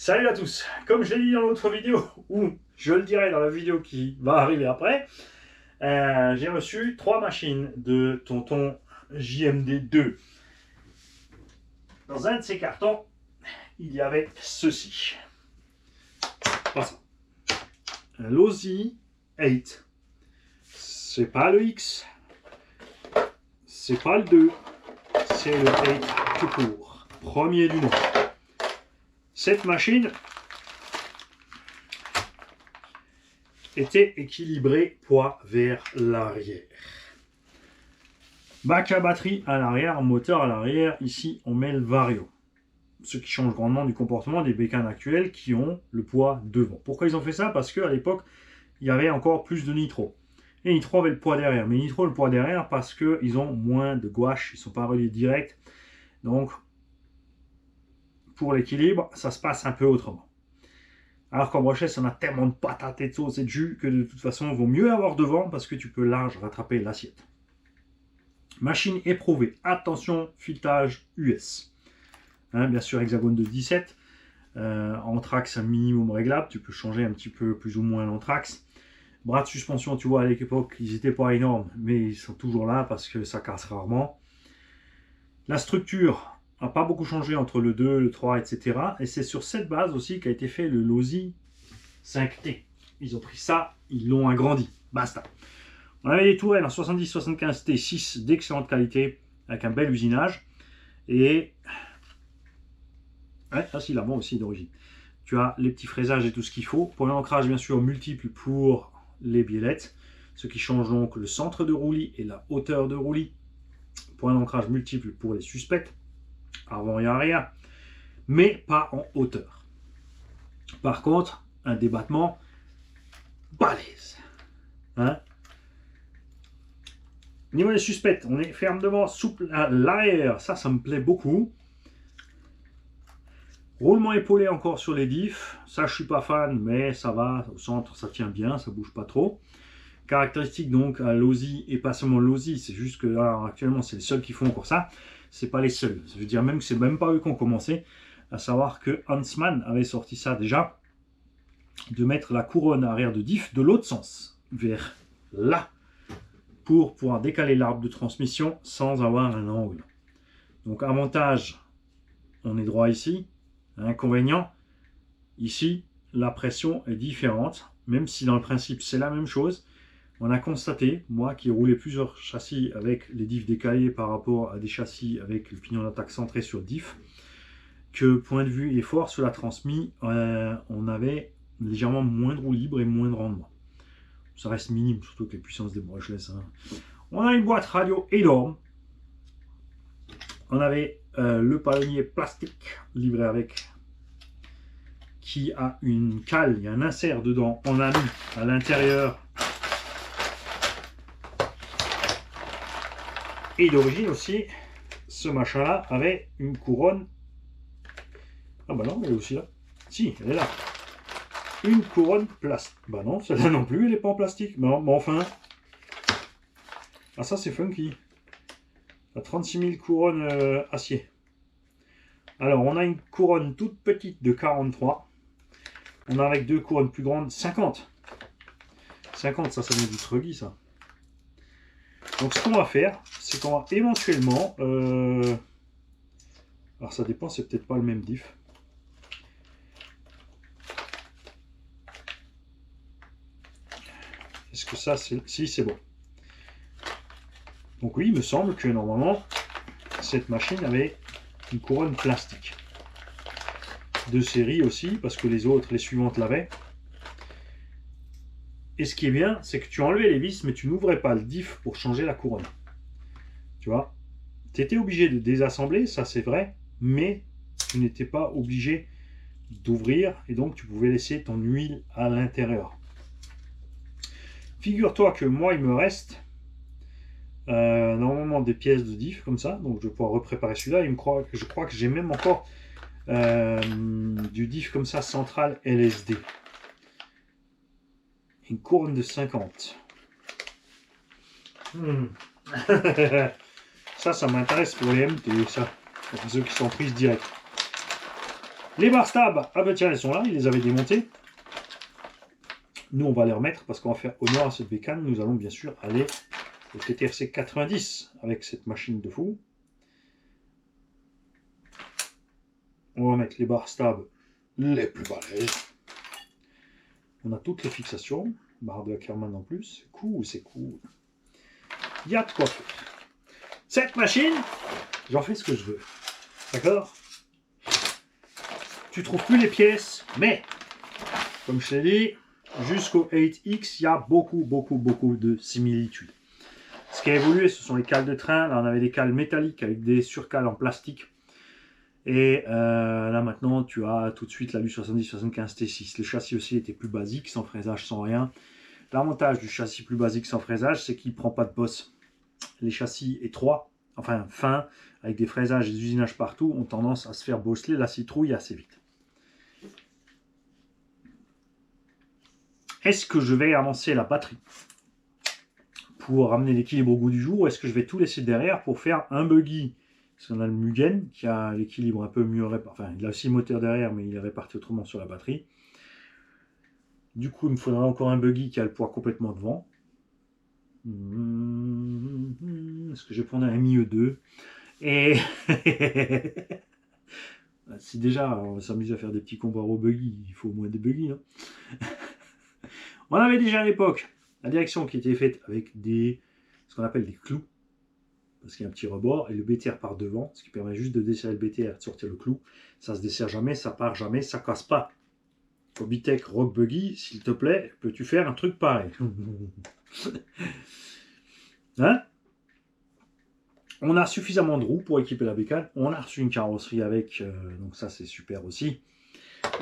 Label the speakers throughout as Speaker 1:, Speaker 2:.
Speaker 1: Salut à tous. Comme je l'ai dit dans l'autre vidéo, ou je le dirai dans la vidéo qui va arriver après, j'ai reçu 3 machines de tonton JMD2. Dans un de ces cartons, il y avait ceci. Pas ça. Un Losi 8. C'est pas le X. C'est pas le 2. C'est le 8 tout court. Premier du nom. Cette machine était équilibrée poids vers l'arrière. Bac à batterie à l'arrière, moteur à l'arrière. Ici, on met le vario. Ce qui change grandement du comportement des bécanes actuelles qui ont le poids devant. Pourquoi ils ont fait ça? Parce qu'à l'époque, il y avait encore plus de nitro. Et nitro avait le poids derrière. Mais nitro le poids derrière parce qu'ils ont moins de gouache. Ils ne sont pas reliés direct. Donc, pour l'équilibre, ça se passe un peu autrement. Alors qu'en brochette, on a tellement de patates et de sauce et de jus que de toute façon, il vaut mieux avoir devant parce que tu peux large rattraper l'assiette. Machine éprouvée. Attention, filetage US. Bien sûr, hexagone de 17. Anthrax, un minimum réglable. Tu peux changer un petit peu plus ou moins l'anthrax. Bras de suspension, tu vois, à l'époque, ils n'étaient pas énormes, mais ils sont toujours là parce que ça casse rarement. La structure n'a pas beaucoup changé entre le 2, le 3, etc. Et c'est sur cette base aussi qu'a été fait le Losi 5T. Ils ont pris ça, ils l'ont agrandi. Basta. On avait des tourelles en 70-75 T6 d'excellente qualité, avec un bel usinage. Et... ouais, ah si, là-bas aussi d'origine. Tu as les petits fraisages et tout ce qu'il faut. Pour l'ancrage, bien sûr, multiple pour les biellettes. Ce qui change donc le centre de roulis et la hauteur de roulis. Pour un ancrage multiple pour les suspects. Avant et arrière, mais pas en hauteur. Par contre, un débattement balèze. Au niveau des suspects, on est ferme devant, souple à l'arrière. Ça me plaît beaucoup. Roulement épaulé encore sur les diffs. Ça, je suis pas fan, mais ça va. Au centre, ça tient bien, ça bouge pas trop. Caractéristique donc à Losi, et pas seulement Losi, c'est juste que là, actuellement, c'est les seuls qui font encore ça. C'est pas les seuls. Je veux dire même que c'est même pas eux qui ont commencé. À savoir que Huntsman avait sorti ça déjà, de mettre la couronne arrière de diff de l'autre sens, vers là, pour pouvoir décaler l'arbre de transmission sans avoir un angle. Donc avantage, on est droit ici. Inconvénient, ici, la pression est différente, même si dans le principe c'est la même chose. On a constaté, moi qui ai roulé plusieurs châssis avec les diffs décalés par rapport à des châssis avec le pignon d'attaque centré sur diff, que point de vue effort sur la transmis, on avait légèrement moins de roue libre et moins de rendement. Ça reste minime, surtout que les puissances des brushless. On a une boîte radio énorme. On avait le palonnier plastique livré avec, qui a une cale, il y a un insert dedans. On a mis à l'intérieur. Et d'origine aussi, ce machin-là avait une couronne. Ah bah non, elle est aussi là. Si, elle est là. Une couronne plastique. Bah non, celle-là non plus, elle n'est pas en plastique. Mais enfin. Ah ça, c'est funky. À 36 000 couronnes acier. Alors, on a une couronne toute petite de 43. On a avec deux couronnes plus grandes, 50. 50, ça vient du Truggy, ça. Donc ce qu'on va faire, c'est qu'on va éventuellement... alors ça dépend, c'est peut-être pas le même diff. Est-ce que ça, c'est... si, c'est bon. Donc oui, il me semble que normalement, cette machine avait une couronne plastique. De série aussi, parce que les autres, les suivantes l'avaient. Et ce qui est bien, c'est que tu enlevais les vis, mais tu n'ouvrais pas le diff pour changer la couronne. Tu vois, tu étais obligé de désassembler, ça c'est vrai, mais tu n'étais pas obligé d'ouvrir, et donc tu pouvais laisser ton huile à l'intérieur. Figure-toi que moi, il me reste normalement des pièces de diff comme ça, donc je vais pouvoir repréparer celui-là. Je crois que j'ai même encore du diff comme ça, central LSD. Une couronne de 50. Ça m'intéresse pour les MT, ça. Pour ceux qui sont prises direct. Les bar stabs, ah ben tiens, elles sont là, il les avait démontées. Nous, on va les remettre parce qu'on va faire honneur à cette bécane. Nous allons bien sûr aller au TTRC 90 avec cette machine de fou. On va mettre les bar stabs les plus balèzes. On a toutes les fixations. Barre de Ackerman en plus. C'est cool, c'est cool. Il y a de quoi faire. Cette machine, j'en fais ce que je veux. D'accord? Tu trouves plus les pièces, mais, comme je t'ai dit, jusqu'au 8X, il y a beaucoup de similitudes. Ce qui a évolué, ce sont les cales de train. Là, on avait des cales métalliques avec des surcales en plastique. Et là, maintenant, tu as tout de suite la LU70-75 T6. Le châssis aussi était plus basique, sans fraisage, sans rien. L'avantage du châssis plus basique sans fraisage, c'est qu'il ne prend pas de bosse. Les châssis étroits, enfin fins, avec des fraisages et des usinages partout, ont tendance à se faire bosseler la citrouille assez vite. Est-ce que je vais avancer la batterie pour ramener l'équilibre au goût du jour, ou est-ce que je vais tout laisser derrière pour faire un buggy? Parce qu'on a le Mugen qui a l'équilibre un peu mieux réparti. Enfin, il a aussi le moteur derrière, mais il est réparti autrement sur la batterie. Du coup, il me faudra encore un buggy qui a le poids complètement devant. Est-ce que je vais prendre un MIE2? Et si déjà on s'amuse à faire des petits combats au buggy, il faut au moins des buggy. Hein. On avait déjà à l'époque la direction qui était faite avec ce qu'on appelle des clous, parce qu'il y a un petit rebord, et le BTR par devant, ce qui permet juste de desserrer le BTR et de sortir le clou. Ça se dessert jamais, ça part jamais, ça casse pas. Obitech Rock Buggy, s'il te plaît, peux-tu faire un truc pareil? Hein? On a suffisamment de roues pour équiper la bécane. On a reçu une carrosserie avec, donc ça c'est super aussi.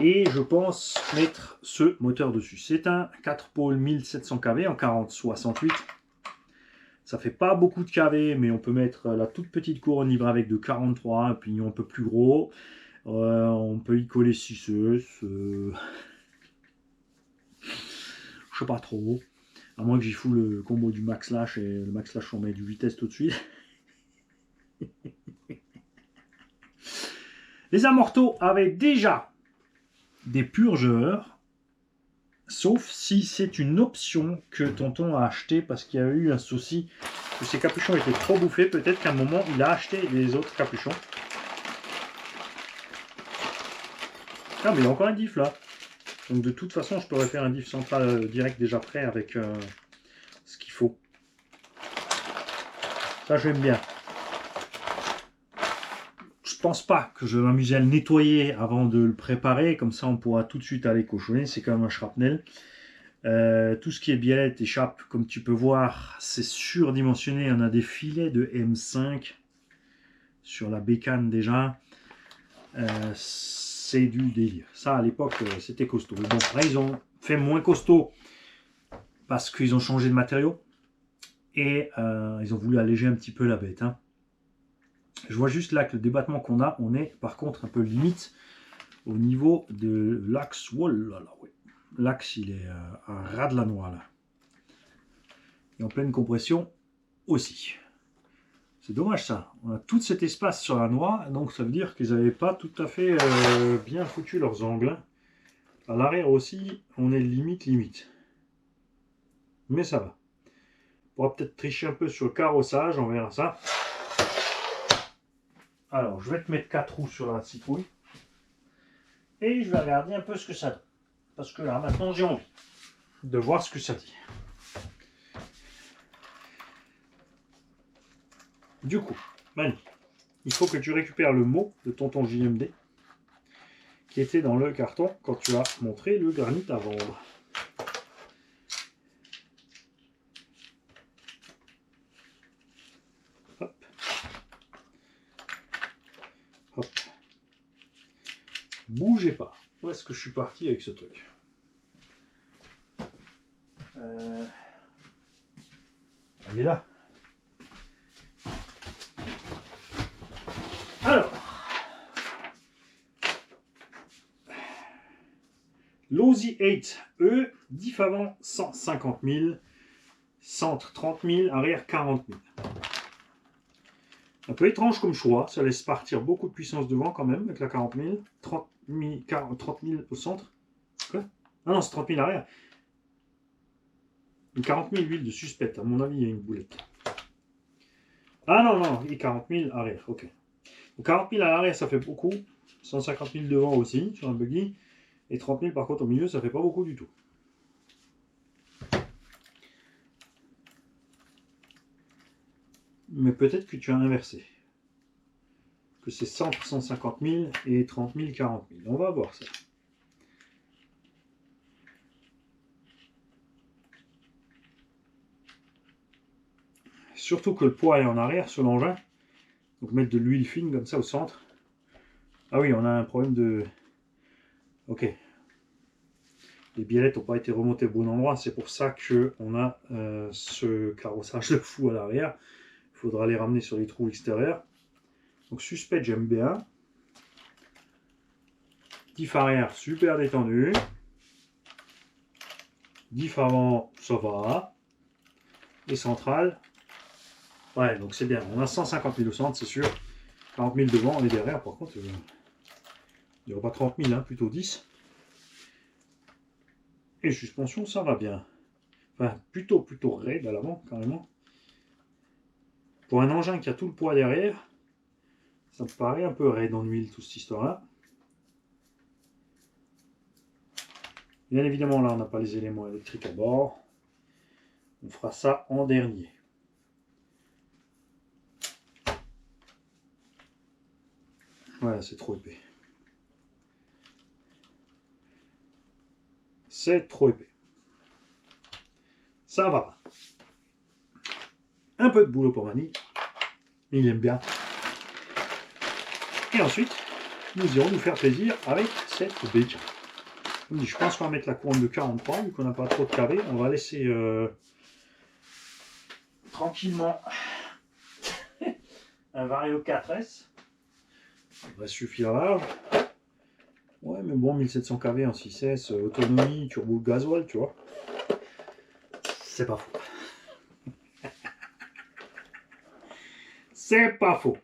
Speaker 1: Et je pense mettre ce moteur dessus. C'est un 4 pôles 1700 kV en 40-68. Ça fait pas beaucoup de kV, mais on peut mettre la toute petite couronne libre avec de 43, un pignon un peu plus gros. On peut y coller 6 je sais pas trop. À moins que j'y fous le combo du Max Lash, et le Max Lash on met du vitesse tout de suite. Les amortos avaient déjà des purgeurs, sauf si c'est une option que tonton a acheté parce qu'il y a eu un souci que ses capuchons étaient trop bouffés. Peut-être qu'à un moment il a acheté les autres capuchons. Ah mais il y a encore un diff là. Donc de toute façon je pourrais faire un diff central direct déjà prêt avec ce qu'il faut. Ça j'aime bien. Je pense pas que je vais m'amuser à le nettoyer avant de le préparer, comme ça on pourra tout de suite aller cochonner, c'est quand même un shrapnel. Tout ce qui est biellette, échappe, comme tu peux voir, c'est surdimensionné. On a des filets de M5 sur la bécane déjà. C'est du délire. Ça à l'époque c'était costaud. Mais bon, là ils ont fait moins costaud parce qu'ils ont changé de matériaux et ils ont voulu alléger un petit peu la bête. Hein. Je vois juste là que le débattement qu'on a, on est par contre un peu limite au niveau de l'axe. Oh là là, oui. L'axe il est à ras de la noix là. Et en pleine compression aussi. C'est dommage ça. On a tout cet espace sur la noix, donc ça veut dire qu'ils n'avaient pas tout à fait bien foutu leurs angles. À l'arrière aussi, on est limite. Mais ça va. On pourra peut-être tricher un peu sur le carrossage, on verra ça. Alors, je vais te mettre 4 roues sur la citrouille. Et je vais regarder un peu ce que ça donne. Parce que là, maintenant, j'ai envie de voir ce que ça dit. Du coup, Manu, il faut que tu récupères le mot de tonton JMD qui était dans le carton quand tu as montré le granit à vendre. Hop. Hop. Bougez pas. Où est-ce que je suis parti avec ce truc? Il est là. Alors, l'Aussie 8E, diff avant 150 000, centre 30 000, arrière 40 000. Un peu étrange comme choix, ça laisse partir beaucoup de puissance devant quand même, avec la 40 000, 30 000 au centre. Quoi? Ah non, c'est 30 000 arrière. Une 40 000 huile de suspecte, à mon avis, il y a une boulette. Ah non, non, et 40 000 arrière, ok. Donc 40 000 à l'arrière, ça fait beaucoup. 150 000 devant aussi, sur un buggy. Et 30 000 par contre au milieu, ça fait pas beaucoup du tout. Mais peut-être que tu as inversé. Que c'est 150 000 et 30 000, 40 000. On va voir ça. Surtout que le poids est en arrière sur l'engin. Donc mettre de l'huile fine comme ça au centre. Ah oui, on a un problème de... Ok. Les biellettes n'ont pas été remontées au bon endroit. C'est pour ça qu'on a ce carrossage de fou à l'arrière. Il faudra les ramener sur les trous extérieurs. Donc suspect, j'aime bien. Diff arrière, super détendu. Diff avant, ça va. Et centrale. Ouais, donc c'est bien. On a 150 000 au centre, c'est sûr. 40 000 devant et derrière, par contre, il n'y aura pas 30 000, hein, plutôt 10. Et suspension, ça va bien. Enfin, plutôt raide à l'avant, carrément. Pour un engin qui a tout le poids derrière, ça me paraît un peu raide en huile, toute cette histoire-là. Bien évidemment, là, on n'a pas les éléments électriques à bord. On fera ça en dernier. Voilà, c'est trop épais. C'est trop épais. Ça va pas. Un peu de boulot pour Mani. Il aime bien. Et ensuite, nous irons nous faire plaisir avec cette bécane. Je pense qu'on va mettre la couronne de 43, vu qu'on n'a pas trop de carré. On va laisser tranquillement un Vario 4S. Ça va suffire large. Ouais, mais bon, 1700 kV en 6S, autonomie, turbo gasoil, tu vois. C'est pas faux. C'est pas faux.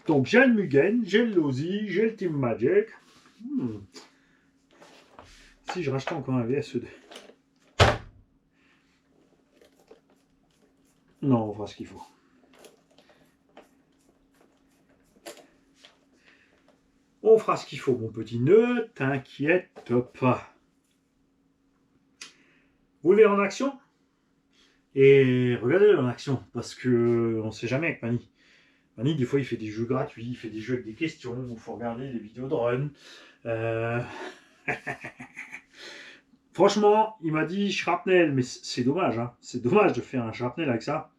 Speaker 1: Donc j'ai le Mugen, j'ai le Losi, j'ai le Team Magic. Si je rachetais encore un VSE2. Non, on fera ce qu'il faut. On fera ce qu'il faut, mon petit. Ne t'inquiète pas. Vous le verrez en action. Et regardez-le en action, parce que on sait jamais avec Mani. Mani, des fois, il fait des jeux gratuits, il fait des jeux avec des questions, il faut regarder les vidéos de run. Franchement, il m'a dit shrapnel, mais c'est dommage, hein. C'est dommage de faire un shrapnel avec ça.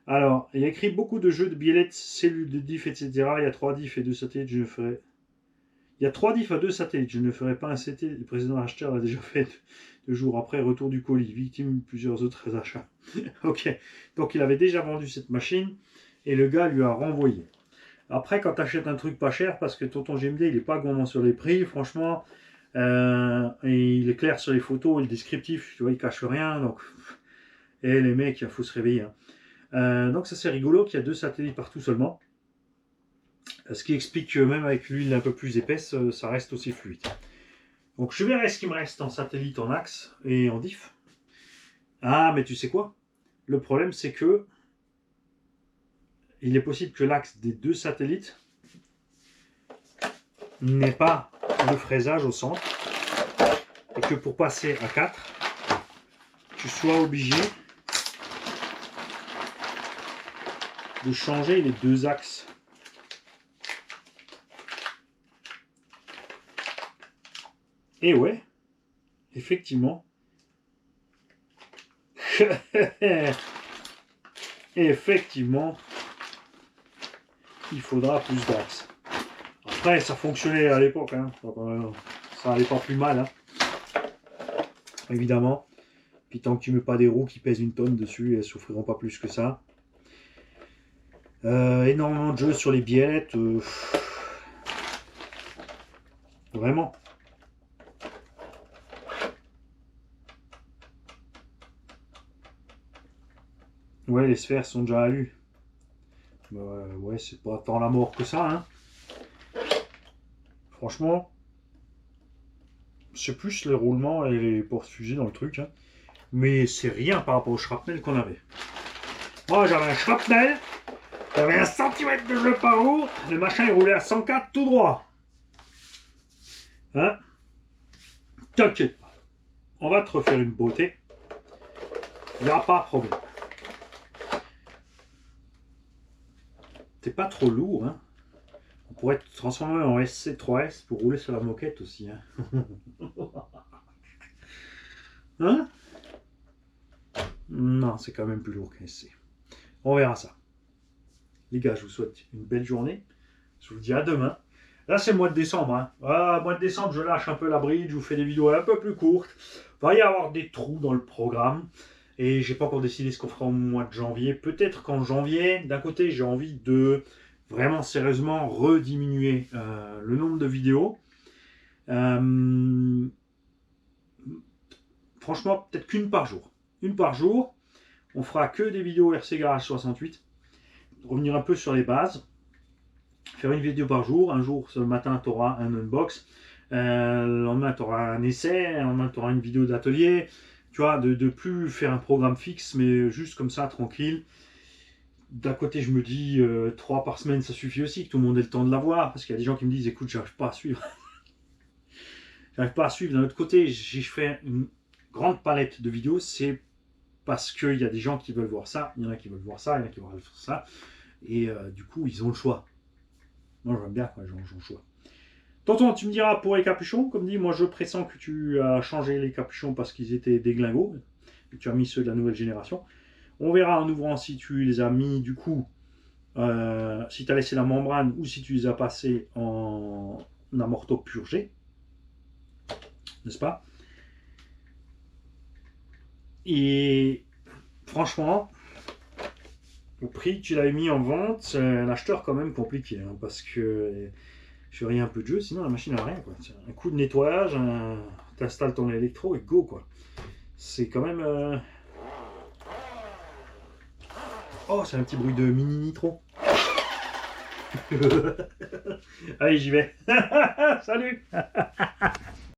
Speaker 1: Alors, il y a écrit beaucoup de jeux de biellettes, cellules de diff, etc. Il y a 3 diffs et 2 satellites, je ne ferai... Il y a 3 diffs à 2 satellites, je ne ferai pas un CT. Le président acheteur l'a déjà fait 2 jours après, retour du colis, victime de plusieurs autres achats. Ok, donc il avait déjà vendu cette machine et le gars lui a renvoyé. Après, quand tu achètes un truc pas cher, parce que tonton GMD, il n'est pas gourmand sur les prix, franchement, et il est clair sur les photos et le descriptif, tu vois, il cache rien, donc... Et les mecs, il faut se réveiller. Hein. Donc ça c'est rigolo qu'il y a 2 satellites partout seulement. Ce qui explique que même avec l'huile un peu plus épaisse, ça reste aussi fluide. Donc je verrai ce qu'il me reste en satellite, en axe et en diff. Ah, mais tu sais quoi? Le problème c'est que il est possible que l'axe des 2 satellites n'ait pas le fraisage au centre et que pour passer à 4, tu sois obligé de changer les 2 axes. Et ouais, effectivement. Effectivement, il faudra plus d'axes. Après, ça fonctionnait à l'époque, hein. Ça allait pas plus mal, hein. Évidemment. Puis tant que tu mets pas des roues qui pèsent 1 tonne dessus, elles souffriront pas plus que ça. Énormément de jeux sur les biellettes. Vraiment. Ouais, les sphères sont déjà alues. Bah, ouais, c'est pas tant la mort que ça, hein. Franchement, c'est plus les roulements et les porte-fusées dans le truc, hein. Mais c'est rien par rapport au shrapnel qu'on avait. Moi, j'avais un shrapnel, j'avais 1 cm de jeu par roue, le machin il roulait à 104 tout droit. Hein? T'inquiète pas. On va te refaire une beauté. Il n'y a pas de problème. T'es pas trop lourd, hein? On pourrait te transformer en SC3S pour rouler sur la moquette aussi, hein? Hein? Non, c'est quand même plus lourd qu'un SC. On verra ça. Les gars, je vous souhaite une belle journée. Je vous dis à demain. Là, c'est le mois de décembre. Hein. Ah, mois de décembre, je lâche un peu la bride. Je vous fais des vidéos un peu plus courtes. Il va y avoir des trous dans le programme. Et j'ai pas encore décidé ce qu'on fera au mois de janvier. Peut-être qu'en janvier, d'un côté, j'ai envie de vraiment sérieusement rediminuer le nombre de vidéos. Franchement, peut-être qu'une par jour. Une par jour. On fera que des vidéos RC Garage 68. Revenir un peu sur les bases. Faire une vidéo par jour. Un jour, ce matin, tu auras un unbox. Le lendemain, tu auras un essai. Le lendemain, tu auras une vidéo d'atelier. Tu vois, de plus faire un programme fixe, mais juste comme ça, tranquille. D'un côté, je me dis 3 par semaine, ça suffit aussi, que tout le monde ait le temps de l'avoir. Parce qu'il y a des gens qui me disent, écoute, j'arrive pas à suivre. J'arrive pas à suivre. D'un autre côté, j'ai fait une grande palette de vidéos. C'est parce qu'il y a des gens qui veulent voir ça. Il y en a qui veulent voir ça. Il y en a qui veulent voir ça. Et du coup, ils ont le choix. Moi, j'aime bien quand les gens ont le choix. Tonton, tu me diras pour les capuchons, comme dit, moi je pressens que tu as changé les capuchons parce qu'ils étaient déglingos, et tu as mis ceux de la nouvelle génération. On verra en ouvrant si tu les as mis du coup, si tu as laissé la membrane ou si tu les as passés en amorto purgé, n'est-ce pas? Et franchement, au prix que tu l'avais mis en vente, c'est un acheteur quand même compliqué, hein, parce que je fais rien un peu de jeu, sinon la machine n'a rien, quoi. Un coup de nettoyage, tu installes ton électro et go, quoi. C'est quand même... Oh, c'est un petit bruit de mini nitro. Allez, j'y vais. Salut.